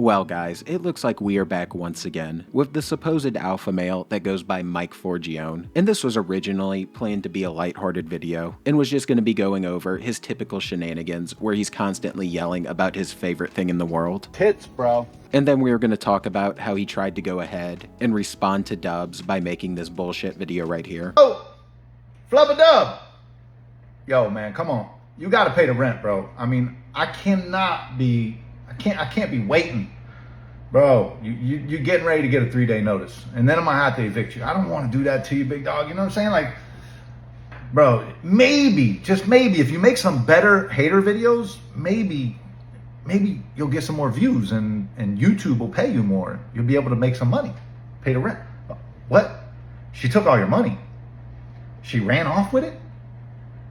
Well guys, it looks like we are back once again with the supposed alpha male that goes by Mike Forgione. And this was originally planned to be a lighthearted video and was just going to be going over his typical shenanigans where he's constantly yelling about his favorite thing in the world. Tits, bro. And then we were going to talk about how he tried to go ahead and respond to dubs by making this bullshit video right here. Oh, Fluba Dub. Yo, man, come on. You got to pay the rent, bro. I mean, I can't be waiting. Bro, you're getting ready to get a 3-day notice. And then I'm going to have to evict you. I don't want to do that to you, big dog. You know what I'm saying? Like, bro, maybe, just maybe, if you make some better hater videos, maybe you'll get some more views and YouTube will pay you more. You'll be able to make some money. Pay the rent. What? She took all your money. She ran off with it?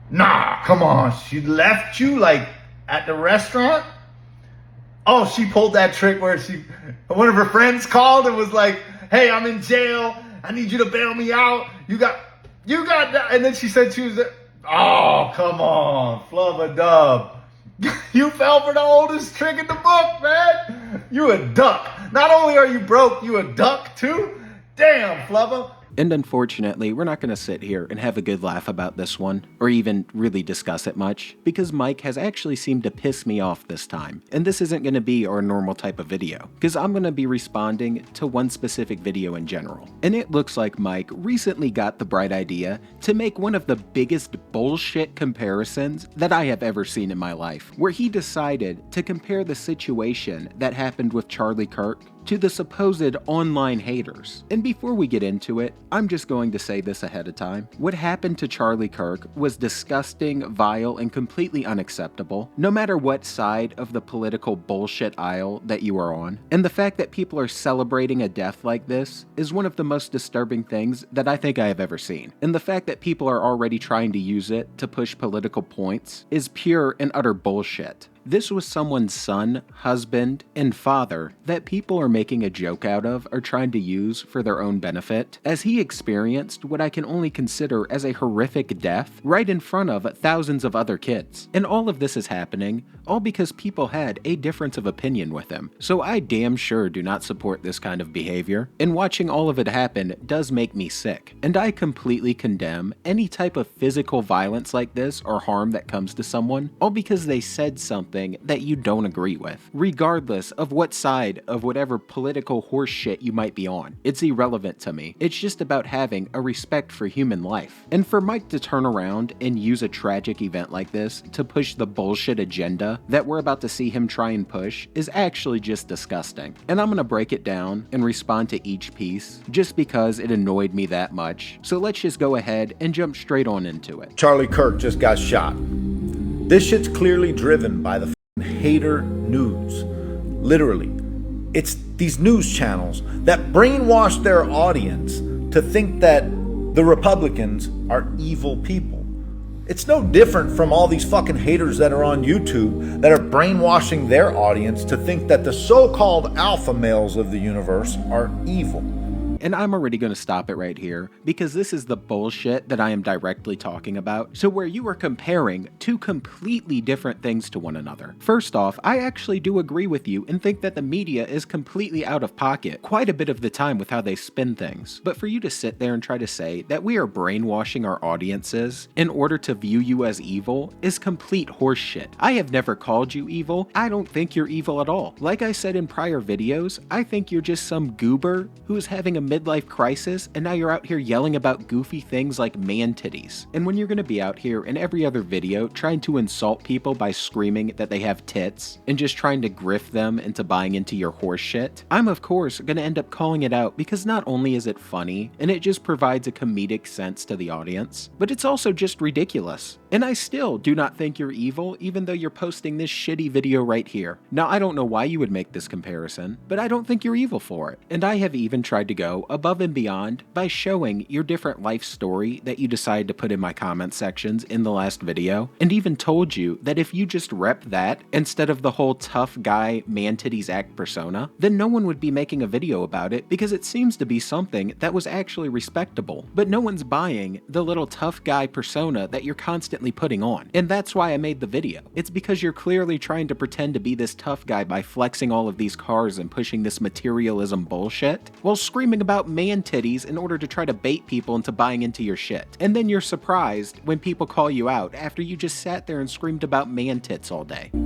Nah, come on. She left you like at the restaurant? Oh, she pulled that trick where one of her friends called and was like, hey, I'm in jail. I need you to bail me out. You got that. And then she said she was, oh, come on, Fluba Dub. You fell for the oldest trick in the book, man. You a duck. Not only are you broke, you a duck too? Damn, Fluba. And unfortunately, we're not going to sit here and have a good laugh about this one, or even really discuss it much, because Mike has actually seemed to piss me off this time. And this isn't going to be our normal type of video, because I'm going to be responding to one specific video in general. And it looks like Mike recently got the bright idea to make one of the biggest bullshit comparisons that I have ever seen in my life, where he decided to compare the situation that happened with Charlie Kirk to the supposed online haters. And before we get into it, I'm just going to say this ahead of time. What happened to Charlie Kirk was disgusting, vile, and completely unacceptable, no matter what side of the political bullshit aisle that you are on. And the fact that people are celebrating a death like this is one of the most disturbing things that I think I have ever seen. And the fact that people are already trying to use it to push political points is pure and utter bullshit. This was someone's son, husband, and father that people are making a joke out of or trying to use for their own benefit, as he experienced what I can only consider as a horrific death right in front of thousands of other kids. And all of this is happening all because people had a difference of opinion with him. So I damn sure do not support this kind of behavior, and watching all of it happen does make me sick. And I completely condemn any type of physical violence like this or harm that comes to someone, all because they said something that you don't agree with, regardless of what side of whatever political horse shit you might be on. It's irrelevant to me. It's just about having a respect for human life. And for Mike to turn around and use a tragic event like this to push the bullshit agenda that we're about to see him try and push is actually just disgusting. And I'm gonna break it down and respond to each piece just because it annoyed me that much. So let's just go ahead and jump straight on into it. Charlie Kirk just got shot. This shit's clearly driven by the hater news. Literally. It's these news channels that brainwash their audience to think that the Republicans are evil people. It's no different from all these fucking haters that are on YouTube that are brainwashing their audience to think that the so-called alpha males of the universe are evil. And I'm already going to stop it right here, because this is the bullshit that I am directly talking about. So where you are comparing two completely different things to one another. First off, I actually do agree with you and think that the media is completely out of pocket quite a bit of the time with how they spin things. But for you to sit there and try to say that we are brainwashing our audiences in order to view you as evil is complete horseshit. I have never called you evil. I don't think you're evil at all. Like I said in prior videos, I think you're just some goober who's having a midlife crisis, and now you're out here yelling about goofy things like man titties. And when you're gonna be out here in every other video trying to insult people by screaming that they have tits and just trying to grift them into buying into your horse shit, I'm of course gonna end up calling it out, because not only is it funny and it just provides a comedic sense to the audience, but it's also just ridiculous. And I still do not think you're evil, even though you're posting this shitty video right here. Now, I don't know why you would make this comparison, but I don't think you're evil for it. And I have even tried to go above and beyond by showing your different life story that you decided to put in my comment sections in the last video, and even told you that if you just rep that instead of the whole tough guy man titties act persona, then no one would be making a video about it, because it seems to be something that was actually respectable. But no one's buying the little tough guy persona that you're constantly constantly putting on. And that's why I made the video. It's because you're clearly trying to pretend to be this tough guy by flexing all of these cars and pushing this materialism bullshit, while screaming about man titties in order to try to bait people into buying into your shit. And then you're surprised when people call you out after you just sat there and screamed about man tits all day. I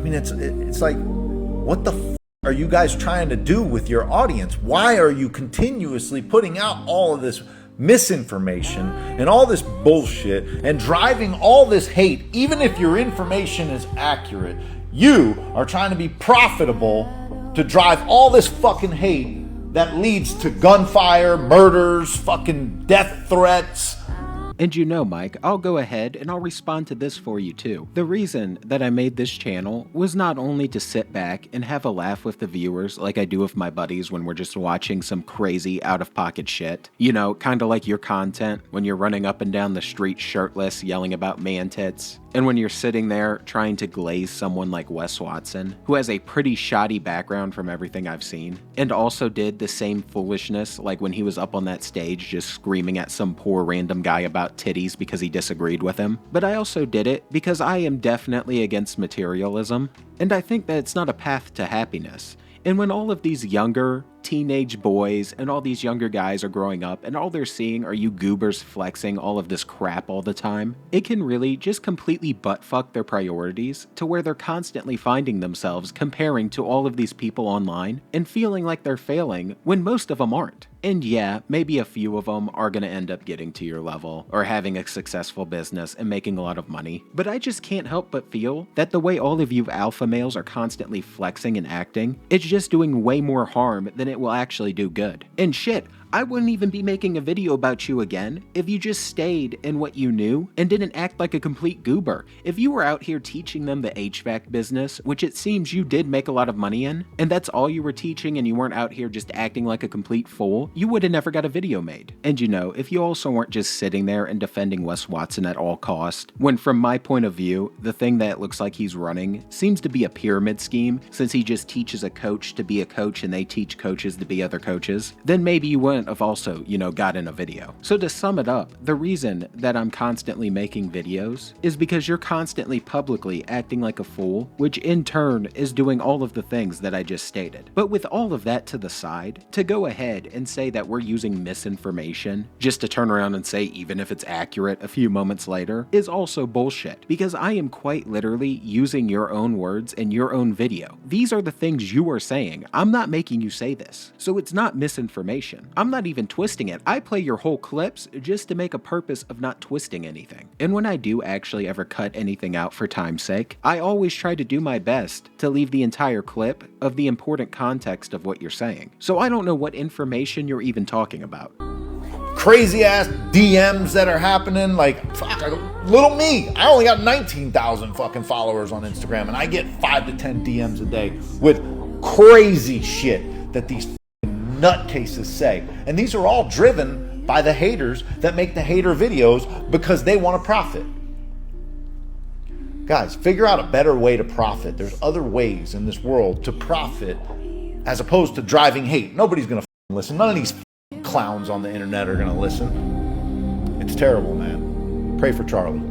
mean, it's like, what the f are you guys trying to do with your audience? Why are you continuously putting out all of this misinformation and all this bullshit and driving all this hate? Even if your information is accurate, you are trying to be profitable to drive all this fucking hate that leads to gunfire, murders, fucking death threats. And you know, Mike, I'll go ahead and I'll respond to this for you too. The reason that I made this channel was not only to sit back and have a laugh with the viewers like I do with my buddies when we're just watching some crazy out-of-pocket shit. You know, kind of like your content when you're running up and down the street shirtless yelling about man tits. And when you're sitting there trying to glaze someone like Wes Watson, who has a pretty shoddy background from everything I've seen, and also did the same foolishness like when he was up on that stage just screaming at some poor random guy about titties because he disagreed with him. But I also did it because I am definitely against materialism, and I think that it's not a path to happiness. And when all of these younger teenage boys and all these younger guys are growing up and all they're seeing are you goobers flexing all of this crap all the time, it can really just completely buttfuck their priorities to where they're constantly finding themselves comparing to all of these people online and feeling like they're failing when most of them aren't. And yeah, maybe a few of them are going to end up getting to your level or having a successful business and making a lot of money, but I just can't help but feel that the way all of you alpha males are constantly flexing and acting, it's just doing way more harm than it will actually do good. And shit, I wouldn't even be making a video about you again if you just stayed in what you knew and didn't act like a complete goober. If you were out here teaching them the HVAC business, which it seems you did make a lot of money in, and that's all you were teaching and you weren't out here just acting like a complete fool, you would have never got a video made. And you know, if you also weren't just sitting there and defending Wes Watson at all cost, when from my point of view, the thing that looks like he's running seems to be a pyramid scheme since he just teaches a coach to be a coach and they teach coaches to be other coaches, then maybe you wouldn't have also, got in a video. So to sum it up, the reason that I'm constantly making videos is because you're constantly publicly acting like a fool, which in turn is doing all of the things that I just stated. But with all of that to the side, to go ahead and say that we're using misinformation just to turn around and say even if it's accurate a few moments later is also bullshit, because I am quite literally using your own words in your own video. These are the things you are saying. I'm not making you say this. So it's not misinformation. I'm not even twisting it. I play your whole clips just to make a purpose of not twisting anything. And when I do actually ever cut anything out for time's sake, I always try to do my best to leave the entire clip of the important context of what you're saying. So I don't know what information you're even talking about. Crazy ass DMs that are happening, like, fuck, little me. I only got 19,000 fucking followers on Instagram and I get 5 to 10 DMs a day with crazy shit that these nutcases say. And these are all driven by the haters that make the hater videos because they want to profit. Guys, figure out a better way to profit. There's other ways in this world to profit as opposed to driving hate. Nobody's going to listen. None of these clowns on the internet are going to listen. It's terrible, man. Pray for Charlie.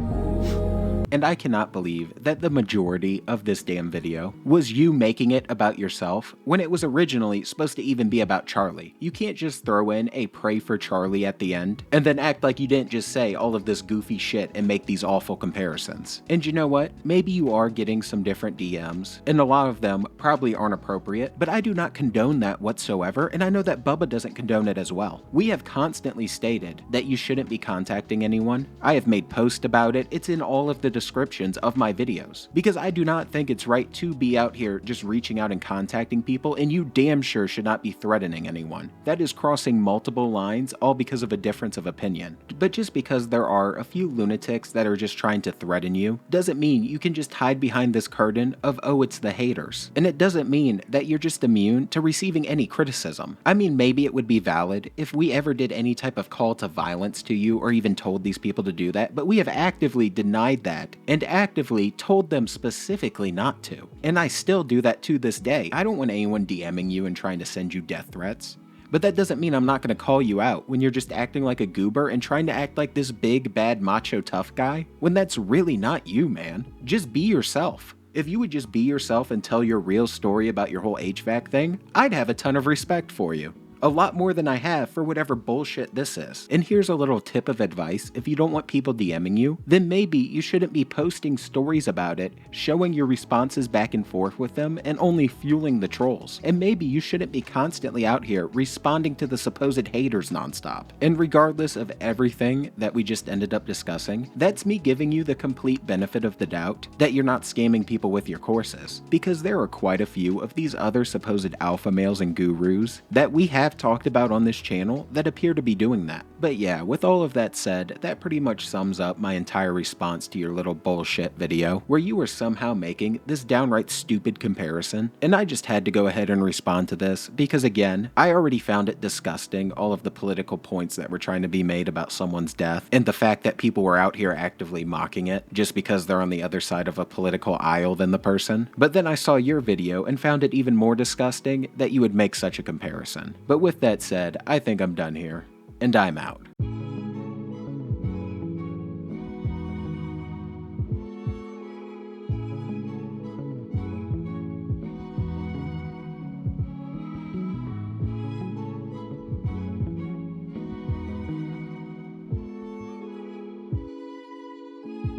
And I cannot believe that the majority of this damn video was you making it about yourself when it was originally supposed to even be about Charlie. You can't just throw in a pray for Charlie at the end and then act like you didn't just say all of this goofy shit and make these awful comparisons. And you know what? Maybe you are getting some different DMs, and a lot of them probably aren't appropriate, but I do not condone that whatsoever, and I know that Bubba doesn't condone it as well. We have constantly stated that you shouldn't be contacting anyone. I have made posts about it. It's in all of the descriptions of my videos, because I do not think it's right to be out here just reaching out and contacting people, and you damn sure should not be threatening anyone. That is crossing multiple lines, all because of a difference of opinion. But just because there are a few lunatics that are just trying to threaten you, doesn't mean you can just hide behind this curtain of, oh, it's the haters. And it doesn't mean that you're just immune to receiving any criticism. I mean, maybe it would be valid if we ever did any type of call to violence to you or even told these people to do that, but we have actively denied that and actively told them specifically not to. And I still do that to this day. I don't want anyone DMing you and trying to send you death threats. But that doesn't mean I'm not gonna call you out when you're just acting like a goober and trying to act like this big, bad, macho tough guy, when that's really not you, man. Just be yourself. If you would just be yourself and tell your real story about your whole HVAC thing, I'd have a ton of respect for you. A lot more than I have for whatever bullshit this is. And here's a little tip of advice: if you don't want people DMing you, then maybe you shouldn't be posting stories about it, showing your responses back and forth with them, and only fueling the trolls. And maybe you shouldn't be constantly out here responding to the supposed haters nonstop. And regardless of everything that we just ended up discussing, that's me giving you the complete benefit of the doubt that you're not scamming people with your courses. Because there are quite a few of these other supposed alpha males and gurus that we have talked about on this channel that appear to be doing that. But yeah, with all of that said, that pretty much sums up my entire response to your little bullshit video, where you were somehow making this downright stupid comparison, and I just had to go ahead and respond to this because, again, I already found it disgusting, all of the political points that were trying to be made about someone's death, and the fact that people were out here actively mocking it just because they're on the other side of a political aisle than the person. But then I saw your video and found it even more disgusting that you would make such a comparison. But with that said, I think I'm done here, and I'm out.